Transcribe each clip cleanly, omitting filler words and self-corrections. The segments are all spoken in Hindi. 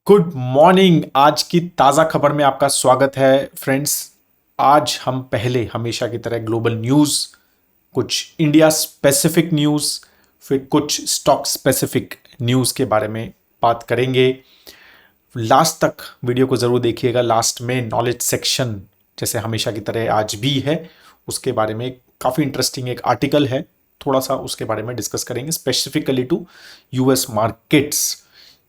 Good morning. आज की ताज़ा खबर में आपका स्वागत है फ्रेंड्स। आज हम पहले हमेशा की तरह ग्लोबल न्यूज़, कुछ इंडिया स्पेसिफिक न्यूज़, फिर कुछ स्टॉक स्पेसिफिक न्यूज़ के बारे में बात करेंगे। लास्ट तक वीडियो को ज़रूर देखिएगा। लास्ट में नॉलेज सेक्शन जैसे हमेशा की तरह आज भी है, उसके बारे में काफ़ी इंटरेस्टिंग एक आर्टिकल है, थोड़ा सा उसके बारे में डिस्कस करेंगे स्पेसिफिकली टू यूएस मार्केट्स।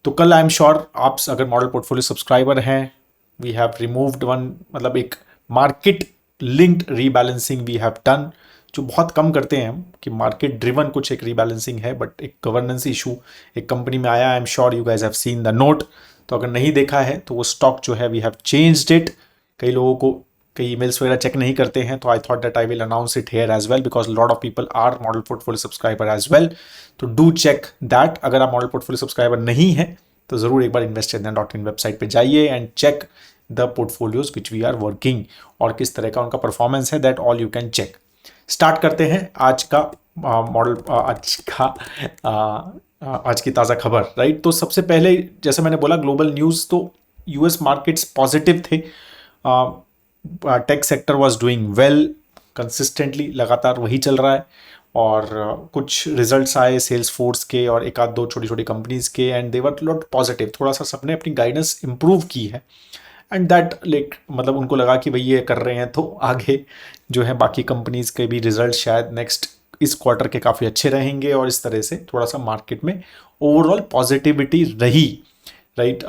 तो कल आई एम श्योर आप अगर मॉडल पोर्टफोलियो सब्सक्राइबर हैं, वी हैव रिमूव्ड वन, मतलब एक market linked rebalancing we have done, जो बहुत कम करते हैं हम कि मार्केट ड्रिवन कुछ एक रीबैलेंसिंग है, बट एक गवर्नेंस इशू एक कंपनी में आया। आई am sure you guys have seen the note. तो अगर नहीं देखा है तो वो स्टॉक जो है वी हैव चेंज्ड इट। कई लोगों को कई ईमेल्स वगैरह चेक नहीं करते हैं, तो I thought that I will announce it here as well because lot of people are model portfolio subscriber as well. तो डू चेक दैट। अगर आप मॉडल पोर्टफोलियो सब्सक्राइबर नहीं है तो ज़रूर एक बार investindia.in वेबसाइट पे जाइए and check the portfolios which we are working और किस तरह का उनका परफॉर्मेंस है, that all you can check. Start करते हैं आज का मॉडल आज की ताज़ा खबर, राइट। तो सबसे पहले जैसे मैंने बोला ग्लोबल न्यूज़, तो यूएस मार्केट्स पॉजिटिव थे। Tech sector was doing well consistently, लगातार वही चल रहा है। और कुछ रिजल्ट्स आए सेल्स फोर्स के और एक आध दो छोटी छोटी कंपनीज के, and they were lot positive. थोड़ा सा सबने अपनी गाइडेंस इंप्रूव की है, एंड दैट लाइक मतलब उनको लगा कि भाई ये कर रहे हैं तो आगे जो है बाकी कंपनीज के भी रिजल्ट शायद नेक्स्ट इस क्वार्टर के काफ़ी अच्छे रहेंगे, और इस तरह से थोड़ा सा मार्केट में ओवरऑल पॉजिटिविटी रही, right,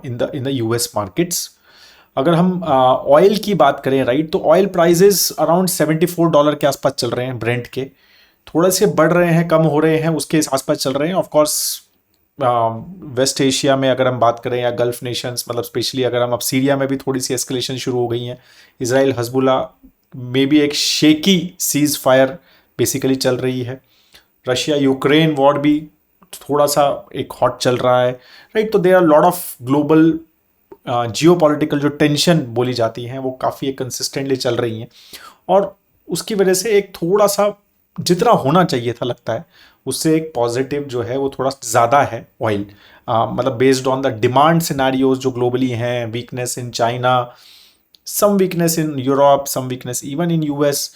in the US markets. अगर हम ऑयल की बात करें, राइट, तो ऑयल प्राइजेस अराउंड $74 के आसपास चल रहे हैं। ब्रेंट के थोड़े से बढ़ रहे हैं, कम हो रहे हैं, उसके आसपास चल रहे हैं। ऑफ कोर्स वेस्ट एशिया में अगर हम बात करें या गल्फ नेशंस, मतलब स्पेशली अगर हम अब सीरिया में भी थोड़ी सी एस्केलेशन शुरू हो गई है। इसराइल हजबुल्ला में भी एक शेकी सीज फायर बेसिकली चल रही है। रशिया यूक्रेन वॉर भी थोड़ा सा एक हॉट चल रहा है, राइट। तो there are lot of global geopolitical जो टेंशन बोली जाती हैं वो काफ़ी कंसिस्टेंटली चल रही हैं, और उसकी वजह से एक थोड़ा सा जितना होना चाहिए था लगता है उससे एक पॉजिटिव जो है वो थोड़ा ज़्यादा है ऑयल। मतलब based on the demand scenarios जो ग्लोबली हैं, weakness in China, some weakness in Europe, some weakness even in US,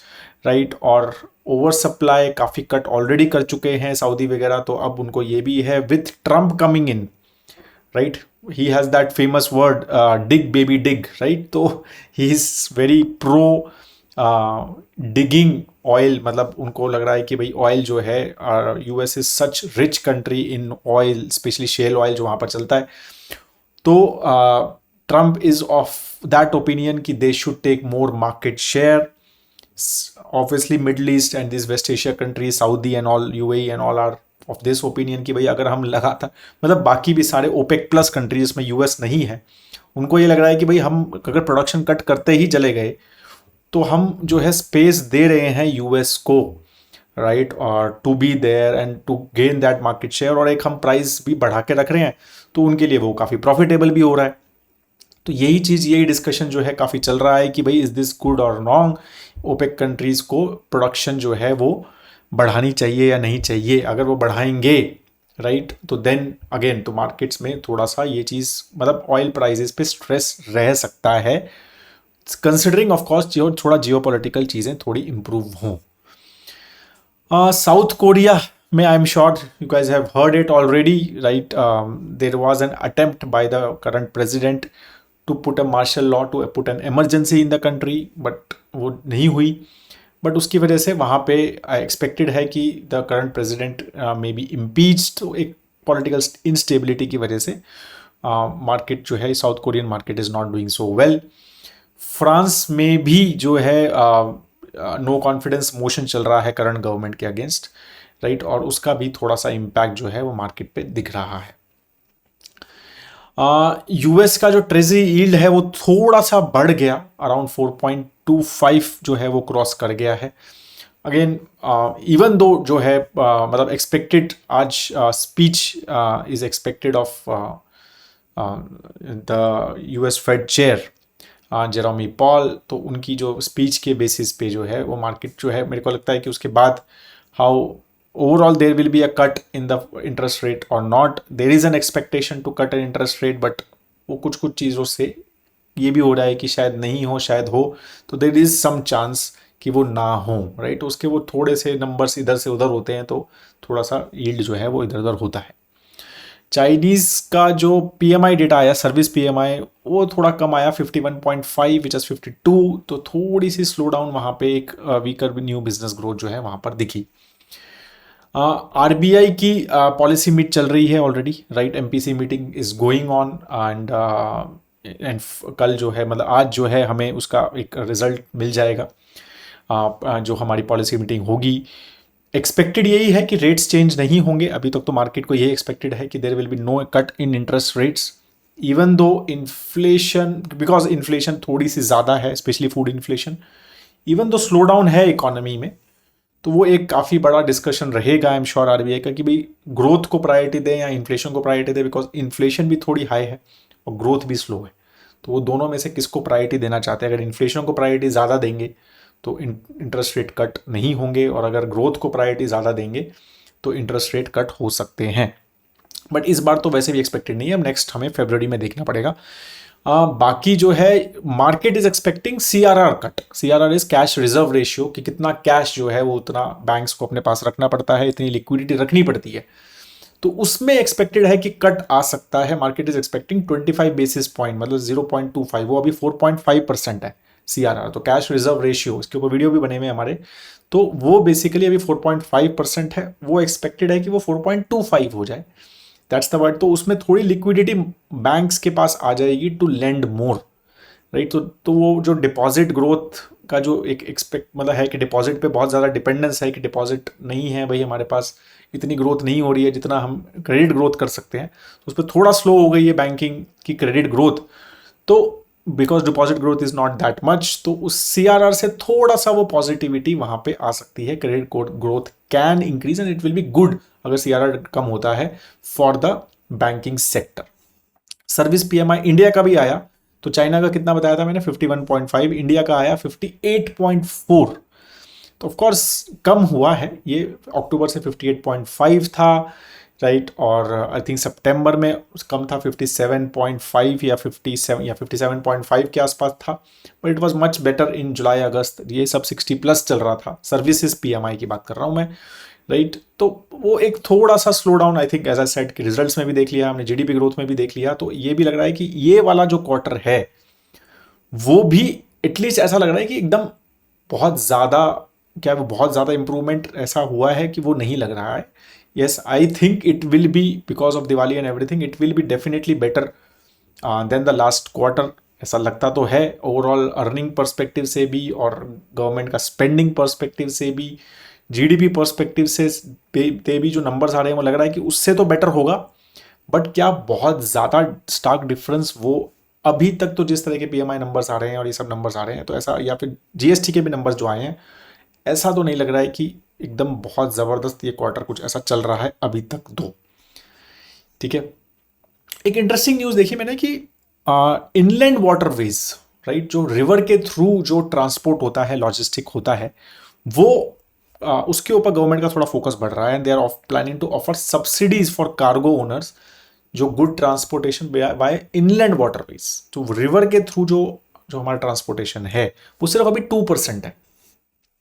right. और ओवर सप्लाई काफ़ी कट ऑलरेडी कर चुके हैं सऊदी वगैरह, तो अब उनको ये भी है with Trump coming in, right. He has that famous word dig baby dig, right. तो he is very pro digging oil. मतलब उनको लग रहा है कि भाई ऑयल जो है, US is such rich country in oil, specially shale oil जो वहाँ पर चलता है। तो Trump is of that opinion कि they should take more market share. Obviously Middle East and this West Asia country, Saudi and all, UAE and all are of this opinion कि भाई अगर हम लगातार, मतलब बाकी भी सारे ओपेक प्लस कंट्री जिसमें यूएस नहीं है, उनको ये लग रहा है कि भाई हम अगर प्रोडक्शन कट करते ही चले गए तो हम जो है स्पेस दे रहे हैं यूएस को, राइट, और to be there and to gain that market share, और एक हम प्राइस भी बढ़ा के रख रहे हैं, तो उनके लिए वो काफ़ी प्रॉफिटेबल भी हो रहा है। तो यही चीज़, यही डिस्कशन जो है काफ़ी चल रहा है कि भाई इज़ दिस गुड और रॉन्ग, ओपेक कंट्रीज़ को प्रोडक्शन जो है वो बढ़ानी चाहिए या नहीं चाहिए। अगर वो बढ़ाएंगे, राइट, तो देन अगेन तो मार्केट्स में थोड़ा सा ये चीज़, मतलब ऑयल प्राइजेस पे स्ट्रेस रह सकता है, कंसिडरिंग ऑफ कोर्स जो थोड़ा जियोपॉलिटिकल चीज़ें थोड़ी इम्प्रूव हों। साउथ कोरिया में I am sure you guys have heard it already, right. There was an attempt by the current president to put a martial law, to put an emergency in the country, but वो नहीं हुई। बट उसकी वजह से वहाँ पे एक्सपेक्टेड है कि the current president may be impeached. तो एक पॉलिटिकल इंस्टेबिलिटी की वजह से मार्केट जो है, south Korean market is not doing so well. France में भी जो है नो कॉन्फिडेंस मोशन चल रहा है करंट गवर्नमेंट के अगेंस्ट, राइट, और उसका भी थोड़ा सा इम्पैक्ट जो है वो मार्केट पे दिख रहा है। यूएस का जो ट्रेजरी यील्ड है वो थोड़ा सा बढ़ गया, अराउंड 4.25 जो है वो क्रॉस कर गया है। अगेन इवन दो जो है मतलब एक्सपेक्टेड, आज speech is expected of the US Fed chair Jerome Powell, तो उनकी जो स्पीच के बेसिस पे जो है वो मार्केट जो है, मेरे को लगता है कि उसके बाद how overall there will be a cut in the interest rate or not. There is an expectation to cut an interest rate, but वो कुछ कुछ चीज़ों से ये भी हो रहा है कि शायद नहीं हो, शायद हो, तो देर इज सम चांस कि वो ना हो, राइट। उसके वो थोड़े से नंबर्स इधर से उधर होते हैं, तो थोड़ा सा यील्ड जो है वो इधर उधर होता है। चाइनीज़ का जो पीएमआई डेटा आया, सर्विस पीएमआई, वो थोड़ा कम आया 51.5 विच इज़ 52, तो थोड़ी सी स्लो डाउन वहाँ पे, एक वीकर न्यू बिजनेस ग्रोथ जो है वहाँ पर दिखी। आरबीआई की पॉलिसी मीट चल रही है already, right. MPC meeting is going on and कल जो है, मतलब आज जो है, हमें उसका एक रिजल्ट मिल जाएगा। जो हमारी पॉलिसी मीटिंग होगी, एक्सपेक्टेड यही है कि रेट्स चेंज नहीं होंगे। अभी तक तो मार्केट को यही एक्सपेक्टेड है कि there will be no cut in interest rates, even though inflation, because inflation थोड़ी सी ज़्यादा है, specially food inflation, even though slow down है इकोनॉमी में, तो वो एक काफ़ी बड़ा डिस्कशन रहेगा आई एम श्योर आरबीआई का, कि भाई ग्रोथ को प्रायोरिटी दें या इन्फ्लेशन को प्रायोरिटी दें, बिकॉज इन्फ्लेशन भी थोड़ी हाई है और ग्रोथ भी स्लो है। तो वो दोनों में से किसको प्रायोरिटी देना चाहते हैं। अगर इन्फ्लेशन को प्रायोरिटी ज़्यादा देंगे तो इंटरेस्ट रेट कट नहीं होंगे, और अगर ग्रोथ को प्रायोरिटी ज़्यादा देंगे तो इंटरेस्ट रेट कट हो सकते हैं। बट इस बार तो वैसे भी एक्सपेक्टेड नहीं है, अब नेक्स्ट हमें फरवरी में देखना पड़ेगा। बाकी जो है, market is expecting CRR cut. CRR is cash reserve ratio, कि कितना कैश जो है वो उतना बैंक्स को अपने पास रखना पड़ता है, इतनी लिक्विडिटी रखनी पड़ती है, तो उसमें एक्सपेक्टेड है कि कट आ सकता है। Market is expecting 25 basis point, मतलब 0.25, वो अभी 4.5% है सीआरआर, तो कैश रिजर्व रेशियो, इसके ऊपर वीडियो भी बने हुए हमारे, तो वो बेसिकली अभी 4.5% है, वो एक्सपेक्टेड है कि वो 4.25 हो जाए, दैट्स द वर्ड। तो उसमें थोड़ी लिक्विडिटी बैंक्स के पास आ जाएगी टू लेंड मोर, राइट। तो वो जो डिपॉजिट ग्रोथ का जो एक एक्सपेक्ट, मतलब है कि डिपॉजिट पे बहुत ज़्यादा डिपेंडेंस है, कि डिपॉजिट नहीं है भाई हमारे पास, इतनी ग्रोथ नहीं हो रही है जितना हम क्रेडिट ग्रोथ कर सकते हैं, तो उस पर थोड़ा स्लो हो गई है बैंकिंग की क्रेडिट ग्रोथ, तो because deposit growth is not that much, तो उस सीआरआर से थोड़ा सा वो पॉजिटिविटी वहां पे आ सकती है। Credit growth can increase and it will be good अगर सीआरआर कम होता है for the banking sector. Service PMI India का भी आया, तो चाइना का कितना बताया था मैंने, 51.5, इंडिया का आया 58.4, तो ऑफकोर्स कम हुआ है ये, अक्टूबर से 58.5 था, राइट। और आई थिंक सितंबर में कम था, 57.5 या 57 या 57.5 के आसपास था, but it was much better in July August, ये सब 60 प्लस चल रहा था। सर्विसेज पीएमआई की बात कर रहा हूँ मैं, राइट। तो वो एक थोड़ा सा slow down I think, as I said, कि रिजल्ट्स में भी देख लिया हमने, जीडीपी ग्रोथ में भी देख लिया, तो ये भी लग रहा है कि ये वाला जो क्वार्टर है वो भी एटलीस्ट ऐसा लग रहा है कि एकदम बहुत ज़्यादा, क्या वो बहुत ज़्यादा इंप्रूवमेंट ऐसा हुआ है कि वो नहीं लग रहा है। yes, I think it will be, because of Diwali and everything, it will be definitely better than the last quarter, ऐसा लगता तो है। ओवरऑल अर्निंग पर्सपेक्टिव से भी और गवर्नमेंट का स्पेंडिंग पर्सपेक्टिव से भी, जीडीपी पर्सपेक्टिव से भी जो नंबर्स आ रहे हैं वो लग रहा है कि उससे तो बेटर होगा, बट क्या बहुत ज़्यादा स्टार्क डिफरेंस, वो अभी तक तो जिस तरह के पीएमआई नंबर्स आ रहे हैं और ये सब नंबर्स आ रहे हैं, तो ऐसा, या फिर जीएसटी के भी नंबर्स जो आए हैं, ऐसा तो नहीं लग रहा है कि एकदम बहुत ज़बरदस्त ये क्वार्टर कुछ ऐसा चल रहा है अभी तक दो, ठीक है। एक इंटरेस्टिंग न्यूज़ देखी मैंने कि इनलैंड वाटरवेज, राइट, जो रिवर के थ्रू जो ट्रांसपोर्ट होता है, लॉजिस्टिक होता है, वो उसके ऊपर गवर्नमेंट का थोड़ा फोकस बढ़ रहा है, and they are planning to offer subsidies for cargo owners जो good transportation by inland waterways. तो रिवर के थ्रू जो जो हमारा ट्रांसपोर्टेशन है वो सिर्फ अभी 2% है,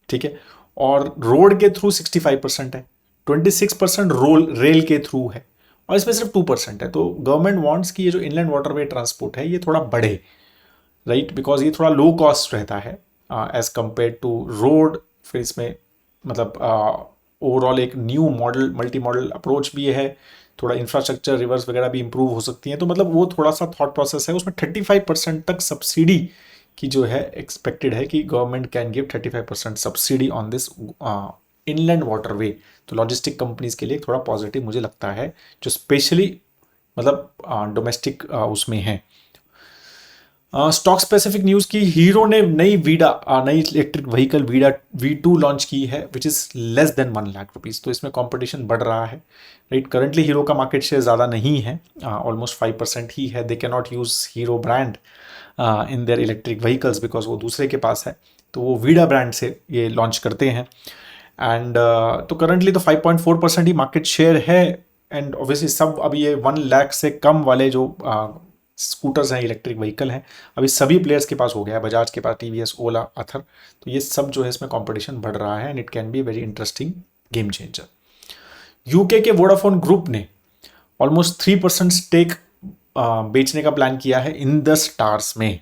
ठीक है, और रोड के थ्रू 65% है, 26% रेल के थ्रू है, और इसमें सिर्फ 2% है। तो गवर्नमेंट वांट्स कि ये जो इनलैंड वाटरवे ट्रांसपोर्ट है ये थोड़ा बढ़े, राइट, बिकॉज ये थोड़ा लो कॉस्ट रहता है एज कंपेयर टू रोड। फिर इसमें मतलब ओवरऑल एक new model, multi modal approach भी है, थोड़ा इंफ्रास्ट्रक्चर, रिवर्स वगैरह भी इंप्रूव हो सकती हैं, तो मतलब वो थोड़ा सा थॉट प्रोसेस है। उसमें 35% तक सब्सिडी की जो है एक्सपेक्टेड है कि government can give 35% subsidy on this inland waterway. तो लॉजिस्टिक कंपनीज के लिए थोड़ा पॉजिटिव मुझे लगता है, जो स्पेशली मतलब डोमेस्टिक उसमें है। स्टॉक स्पेसिफिक न्यूज़ की, हीरो ने नई electric vehicle Vida V2 launch की है, which is less than 1 lakh rupees. तो इसमें कंपटीशन बढ़ रहा है, राइट। करंटली हीरो का मार्केट शेयर ज़्यादा नहीं है, ऑलमोस्ट 5% ही है। They can not use hero brand in their electric vehicles because वो दूसरे के पास है, तो वो वीडा ब्रांड से ये लॉन्च करते हैं। एंड तो करंटली तो 5.4% ही मार्केट शेयर है। एंड ऑब्वियसली सब अभी ये 1 लाख से कम वाले जो स्कूटर्स हैं, इलेक्ट्रिक व्हीकल हैं, अभी सभी प्लेयर्स के पास हो गया है, बजाज के पास, टीवीएस, ओला, अथर। तो ये सब जो है इसमें कंपटीशन बढ़ रहा है and it can be very interesting game changer. UK के वोडाफोन ग्रुप ने ऑलमोस्ट 3% स्टेक बेचने का प्लान किया है इन द स्टार्स में,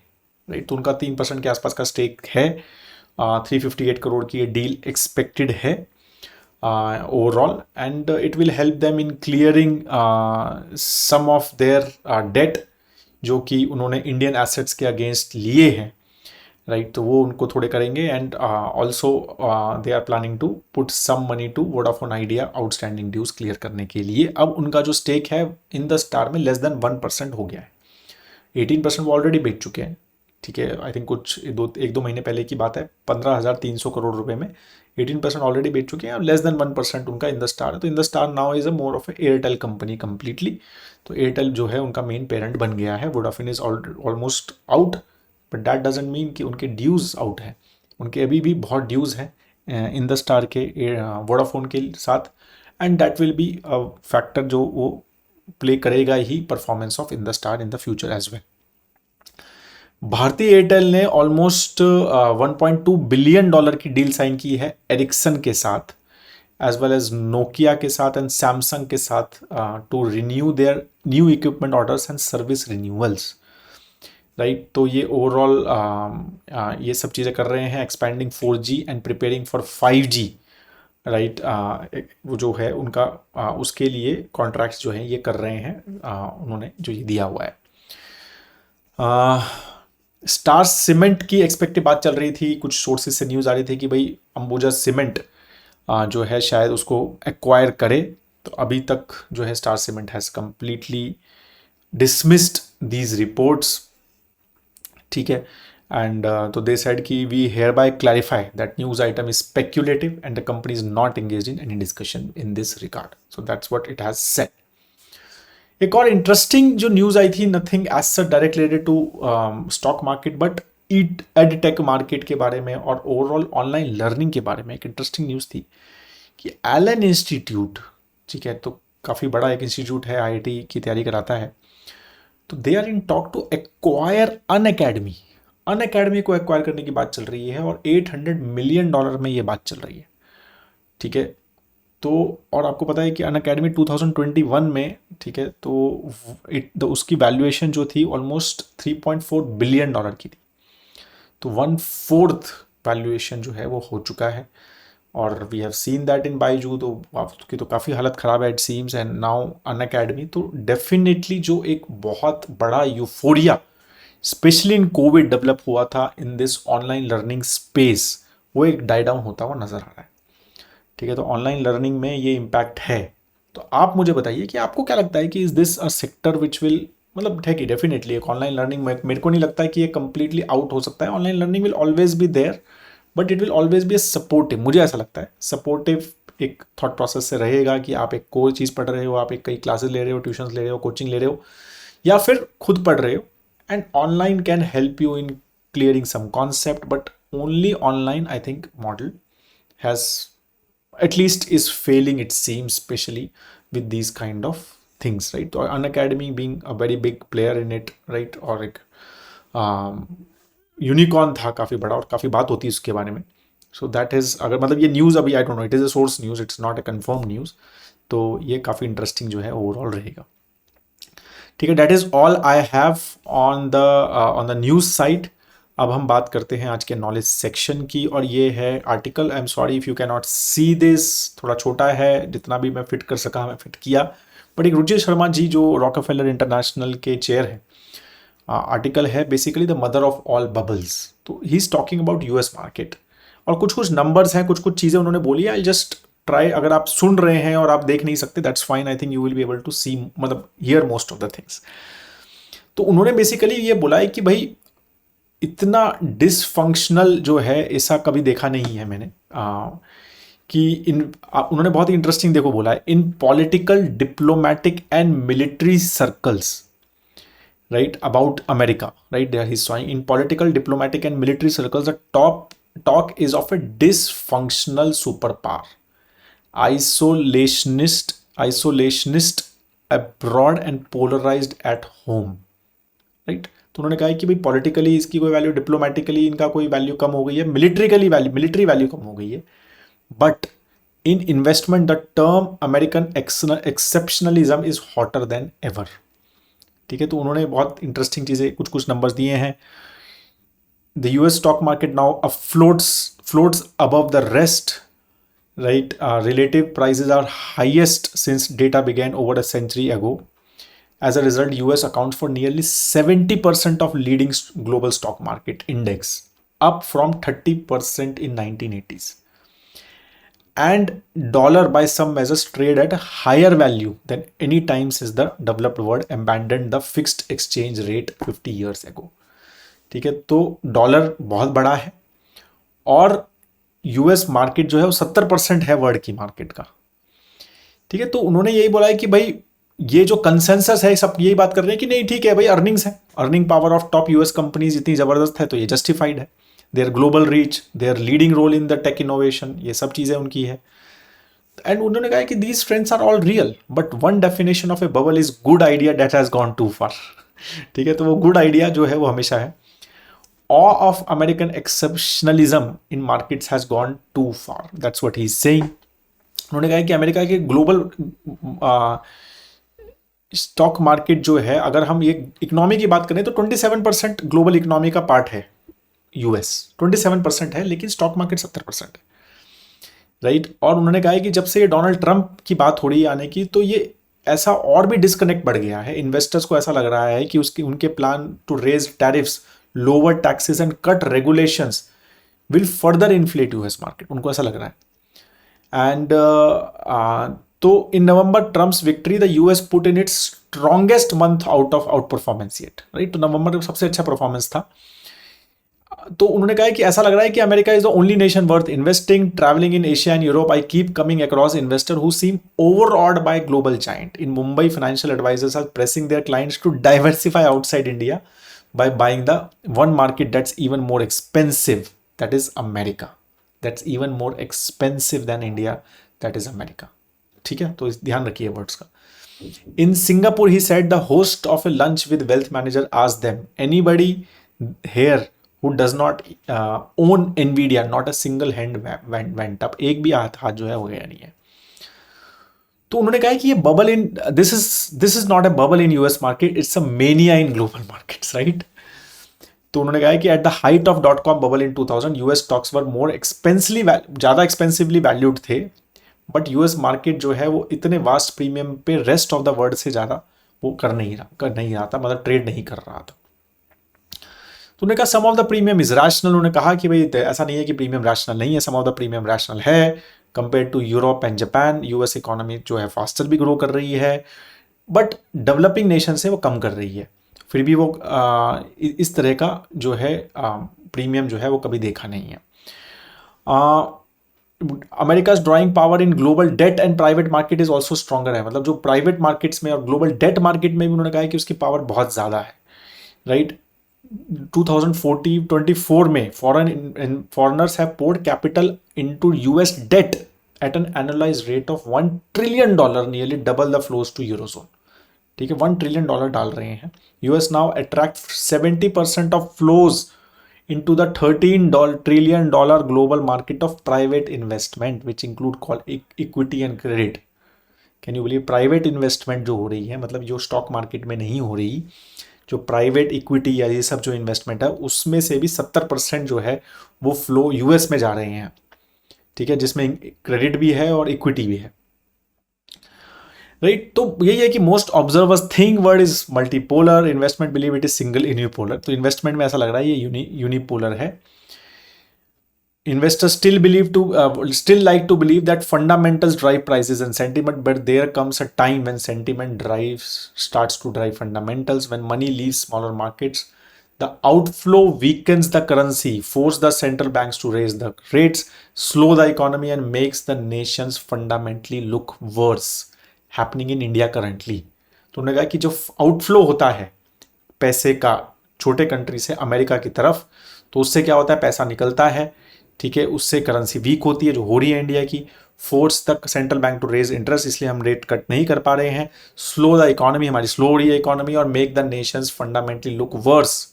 राइट। तो उनका 3% के आसपास का स्टेक है। 358 करोड़ की ये डील एक्सपेक्टेड है overall, and it will help them in clearing some of their debt जो कि उन्होंने इंडियन एसेट्स के अगेंस्ट लिए हैं, राइट। तो वो उनको थोड़े करेंगे। And also they are planning to put some money to Vodafone Idea outstanding dues clear करने के लिए। अब उनका जो स्टेक है इन द स्टार में लेस देन 1% हो गया है। 18% वो ऑलरेडी बेच चुके हैं, ठीक है। आई थिंक कुछ एक दो महीने पहले की बात है, 15,300 करोड़ रुपए में 18% ऑलरेडी बेच चुके हैं और लेस देन 1% उनका इन द स्टार है। तो in the star now is a more of Airtel company completely. तो एयरटेल जो है उनका मेन पेरेंट बन गया है। Vodafone is almost out, but that doesn't mean कि उनके ड्यूज आउट है। उनके अभी भी बहुत ड्यूज हैं इन द स्टार के वोडाफोन के साथ, and that will be a factor जो वो प्ले करेगा ही performance of in the Tower in the future as well. Bharti Airtel ने ऑलमोस्ट 1.2 बिलियन डॉलर की डील साइन की है एरिक्सन के साथ, एज वेल एज नोकिया के साथ एंड सैमसंग के साथ, to renew their new equipment orders and service renewals, right. तो ये ओवरऑल ये सब चीज़ें कर रहे हैं, expanding 4G and preparing for 5G, right. वो जो है उनका उसके लिए कॉन्ट्रैक्ट्स जो हैं ये कर रहे हैं, उन्होंने जो ये दिया हुआ है। स्टार सीमेंट की एक्सपेक्टेड बात चल रही थी, कुछ सोर्सेज से न्यूज़ आ रही थी कि भाई अंबुजा सीमेंट जो है शायद उसको एक्वायर करे। तो अभी तक जो है Star Cement has completely dismissed these reports, ठीक है। एंड तो दे सेड कि we hereby clarify that news item is speculative and the company is not engage in any discussion in this regard. So that's what it has said. एक और इंटरेस्टिंग जो न्यूज़ आई थी, nothing as such direct related to stock market but edtech market के बारे में और ओवरऑल ऑनलाइन लर्निंग के बारे में एक इंटरेस्टिंग न्यूज़ थी कि एलन इंस्टीट्यूट, ठीक है, तो काफ़ी बड़ा एक इंस्टीट्यूट है, IIT की तैयारी कराता है। तो they are in talk to acquire Unacademy को एक्वायर करने की बात चल रही है और $800 मिलियन में ये बात चल रही है, ठीक है। तो और आपको पता है कि अनअकैडमी 2021 में, ठीक है, तो उसकी वैल्यूएशन जो थी ऑलमोस्ट $3.4 बिलियन की थी। तो 1/4 वैल्यूएशन जो है वो हो चुका है और we have seen that in Byju. तो आपकी तो काफ़ी हालत ख़राब है it seems, and now Unacademy. तो डेफिनेटली जो एक बहुत बड़ा euphoria specially in Covid develop हुआ था in this online learning space, वो एक डाई डाउन होता हुआ नज़र आ रहा है, ठीक है। तो ऑनलाइन लर्निंग में ये इम्पैक्ट है। तो आप मुझे बताइए कि आपको क्या लगता है कि is this a sector which will, मतलब है कि डेफिनेटली एक ऑनलाइन लर्निंग में मेरे को नहीं लगता है कि ये कंप्लीटली आउट हो सकता है। Online learning will always be there but it will always be a supportive, मुझे ऐसा लगता है सपोर्टिव एक थॉट प्रोसेस से रहेगा कि आप एक कोई चीज़ पढ़ रहे हो, आप एक कई क्लासेस ले रहे हो, ट्यूशन ले रहे हो, कोचिंग ले रहे हो, या फिर खुद पढ़ रहे हो, and online can help you in clearing some concept, but only online I think model has at least is failing it seems, especially with these kind of things, right? तो Unacademy being a very big player in it, right? और एक यूनिकॉर्न था काफ़ी बड़ा और काफ़ी बात होती है उसके बारे में। सो दैट इज़, अगर मतलब ये न्यूज़ अभी I don't know, it is a source news, it's not a confirm news. तो ये काफ़ी इंटरेस्टिंग जो है ओवरऑल रहेगा, ठीक है। That is all I have on the news side. अब हम बात करते हैं आज के नॉलेज सेक्शन की, और ये है article. I am sorry if you can not see this, थोड़ा छोटा है, जितना भी मैं फिट कर सका मैं फिट किया। बट एक रुचि शर्मा जी जो रॉकफेलर इंटरनेशनल के चेयर हैं, आर्टिकल है basically the mother of all bubbles. तो he is talking about US market, और कुछ नंबर्स हैं, कुछ चीज़ें उन्होंने बोली है। आई जस्ट ट्राई, अगर आप सुन रहे हैं और आप देख नहीं सकते that's fine, I think you will be able to see, मतलब here most of the things. तो उन्होंने बेसिकली ये बोला है कि भाई इतना डिसफंक्शनल जो है ऐसा कभी देखा नहीं है मैंने, कि उन्होंने बहुत ही इंटरेस्टिंग देखो बोला है, in political, diplomatic and military circles, right, about America, right, there he saying in political, diplomatic and military circles the top talk is of a dysfunctional superpower, isolationist abroad and polarized at home, right. तो उन्होंने कहा है कि भाई पॉलिटिकली इसकी कोई वैल्यू, डिप्लोमेटिकली इनका कोई वैल्यू कम हो गई है, मिलिट्री वैल्यू कम हो गई है, but in investment the term American exceptionalism is hotter then ever. ठीक है, तो उन्होंने बहुत इंटरेस्टिंग चीज़ें कुछ नंबर्स दिए हैं। The US stock market now floats above the rest, right? Relative prices are highest since data began over a century ago. As a result, US accounts for nearly 70% of leading global stock market index, up from 30% in 1980s. And dollar by some measures trade at a higher value than any time since the developed world abandoned the fixed exchange rate 50 years ago. ठीक है, तो डॉलर बहुत बड़ा है और यूएस मार्केट जो है वो 70% है वर्ल्ड की मार्केट का। ठीक है, तो उन्होंने यही बोला है कि भाई ये जो कंसेंसस है सब यही बात कर रहे हैं कि नहीं ठीक है भाई, अर्निंग्स है, earning power of top US companies इतनी जबरदस्त है तो ये जस्टिफाइड है, their global reach, their leading role in the tech innovation, ये सब चीज़ें उनकी है। एंड उन्होंने कहा कि these trends are all real, but one definition of a bubble is good idea that has gone too far. ठीक है, तो वो गुड आइडिया जो है वो हमेशा है। Awe of American exceptionalism in markets has gone too far. That's what he's saying. उन्होंने कहा कि अमेरिका के ग्लोबल स्टॉक मार्केट जो है, अगर हम ये इकोनॉमी की बात करें तो 27% ग्लोबल इकोनॉमी का पार्ट है यूएस, 27% है, लेकिन स्टॉक मार्केट 70% है, राइट। और उन्होंने कहा है कि जब से ये डोनाल्ड ट्रंप की बात हो रही है आने की, तो ये ऐसा और भी डिस्कनेक्ट बढ़ गया है। इन्वेस्टर्स को ऐसा लग रहा है कि उनके plan to raise tariffs, lower taxes and cut regulations will further inflate US market, उनको ऐसा लग रहा है। एंड तो in November Trump's victory the US put in its strongest month outperformance yet, right. तो नवंबर में सबसे अच्छा परफॉर्मेंस था। तो उन्होंने कहा कि ऐसा लग रहा है कि America is the only nation worth investing, travelling in Asia and Europe I keep coming across investor who seem overawed by global giant. In Mumbai financial advisers are pressing their clients to diversify outside India by buying the one market that's even more expensive, that is America. That's even more expensive than India, that is America. ठीक है, तो ध्यान रखिए वर्ड्स का। In Singapore, he said the host of a lunch with wealth manager asked them, anybody here who does not own Nvidia, not a single hand went up. एक भी हाथ जो है हो गया नहीं है। तो उन्होंने कहा कि ये bubble in this is not a bubble in US market, it's a mania in global markets, right. तो उन्होंने कहा कि at the height of .com bubble in 2000 US stocks were more ज़्यादा एक्सपेंसिवली वैल्यूड थे, बट यूएस मार्केट जो है वो इतने वास्ट प्रीमियम पे रेस्ट ऑफ द वर्ल्ड से ज़्यादा वो कर नहीं रहा था, मतलब ट्रेड नहीं कर रहा था। तो उन्होंने कहा some of the premium is rational. उन्होंने कहा कि भाई ऐसा नहीं है कि प्रीमियम रैशनल नहीं है, some of the premium rational है। Compare to Europe and Japan, US economy जो है फास्टर भी ग्रो कर रही है, बट डेवलपिंग नेशन से वो कम कर रही है। फिर भी वो इस तरह का जो है प्रीमियम जो है वो कभी देखा नहीं है। America's drawing power in global debt and private market is also stronger है, मतलब जो प्राइवेट मार्केट्स में और ग्लोबल डेट मार्केट में भी उन्होंने कहा है कि उसकी पावर बहुत ज़्यादा है, राइट। 2024 में foreigners have poured capital into US debt at an annualized rate of $1 trillion, nearly double the flows to eurozone. ठीक है, $1 trillion डाल रहे हैं। US now attract 70% of flows into the $13 trillion global market of private investment, which include equity and credit. Can you believe private investment जो हो रही है, मतलब जो स्टॉक मार्केट में नहीं हो रही, जो प्राइवेट इक्विटी या ये सब जो इन्वेस्टमेंट है उसमें से भी 70% जो है वो फ्लो यूएस में जा रहे हैं, ठीक है, जिसमें क्रेडिट भी है और इक्विटी भी है, राइट। तो यही है कि most observers think word is multipolar, investment believe it is single unipolar. तो इन्वेस्टमेंट में ऐसा लग रहा है ये यूनिपोलर है। Investors still like to believe that fundamentals drive prices and sentiment, but there comes a time when sentiment starts to drive fundamentals. When money leaves smaller markets, the outflow weakens the currency, force the central banks to raise the rates, slow the economy, and makes the nations fundamentally look worse. Happening in India currently. तो उन्होंने कहा कि जो आउटफ्लो होता है पैसे का छोटे कंट्री से अमेरिका की तरफ, तो उससे क्या होता है, पैसा निकलता है, ठीक है, उससे करेंसी वीक होती है जो हो रही है इंडिया की, फोर्स तक central bank to raise interest, इसलिए हम रेट कट नहीं कर पा रहे हैं, स्लो द इकोनॉमी, हमारी स्लो हो रही है इकोनॉमी, और make the nations fundamentally look worse,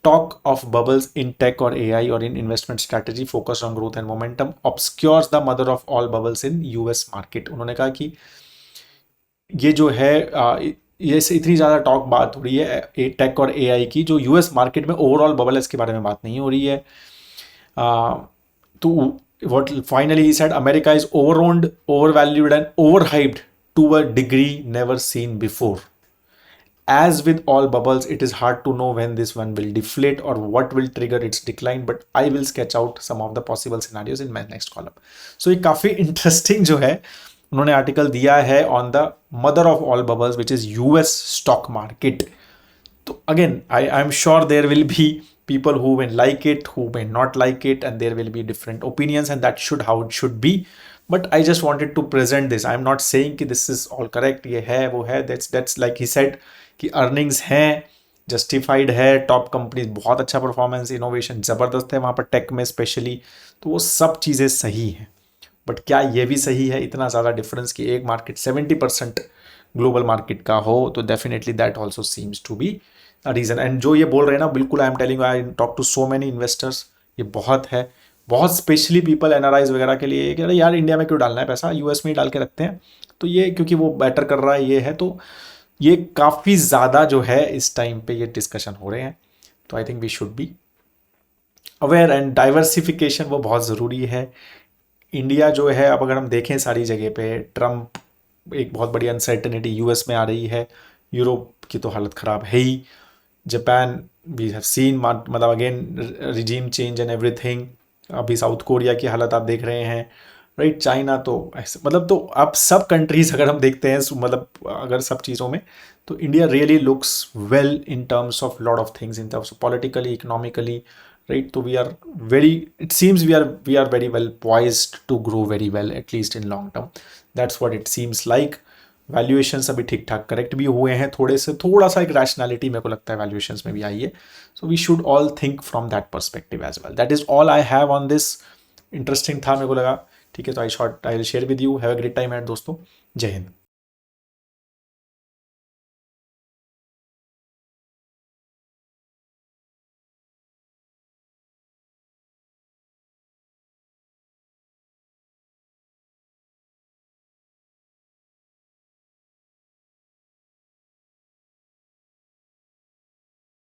talk of bubbles in tech or AI or in investment strategy focused on growth and momentum obscures the mother of all bubbles in US market। उन्होंने कहा कि ये जो है ये से इतनी ज़्यादा टॉक बात हो रही है टेक और एआई की, जो यूएस मार्केट में ओवरऑल बबल है इसके बारे में बात नहीं हो रही है। तो what finally he said, America is overowned, overvalued and overhyped to a degree never seen before. As with all bubbles, it is hard to know when this one will deflate or what will trigger its decline, but I will sketch out some of the possible scenarios in my next column. So ये काफ़ी interesting जो है उन्होंने आर्टिकल दिया है on the mother of all bubbles, which is US stock market. तो again, I'm sure there will be people who may like it, who may not like it, and there will be different opinions, and that should how it should be. But I just wanted to present this. I'm not saying कि this is all correct, ये है वो है, that's like he said कि अर्निंग्स हैं, जस्टिफाइड है, टॉप कंपनीज बहुत अच्छा परफॉर्मेंस, इनोवेशन ज़बरदस्त है वहाँ पर टेक में स्पेशली, तो वो सब चीज़ें सही हैं। बट क्या ये भी सही है इतना ज़्यादा डिफरेंस कि एक मार्केट 70% ग्लोबल मार्केट का हो, तो definitely that also seems to be a reason. And जो ये बोल रहे हैं ना, बिल्कुल I am telling, I talk to so many investors, ये बहुत है, बहुत स्पेशली पीपल एनआरआईज वगैरह के लिए कि अरे यार इंडिया में क्यों डालना है पैसा, यूएस में ही डाल के रखते हैं, तो ये क्योंकि वो बेटर कर रहा है ये है, तो ये काफ़ी ज़्यादा जो है इस टाइम पे ये डिस्कशन हो रहे हैं। तो I think we should be aware, and diversification वो बहुत ज़रूरी है। इंडिया जो है, अब अगर हम देखें सारी जगह पे, ट्रम्प एक बहुत बड़ी अनसर्टेनिटी यूएस में आ रही है, यूरोप की तो हालत ख़राब है ही, जापान वी हैव सीन मतलब again regime change and everything, अभी साउथ कोरिया की हालत आप देख रहे हैं, राइट, चाइना तो ऐसे मतलब, तो अब सब कंट्रीज अगर हम देखते हैं मतलब अगर सब चीज़ों में, तो India really looks well in terms of lot of things, in terms of politically, economically, right. तो we are very, it seems we are very well poised to grow very well, at least in long term, that's what it seems like. Valuations अभी ठीक ठाक करेक्ट भी हुए हैं, थोड़ा सा एक रैशनैलिटी मेरे को लगता है वैल्यूएशंस में भी आई है, so we should all think from that perspective as well. That is all I have on this. Interesting था मेरे को लगा, ठीक है, तो I will share with you. Have a great time at दोस्तों, जय हिंद।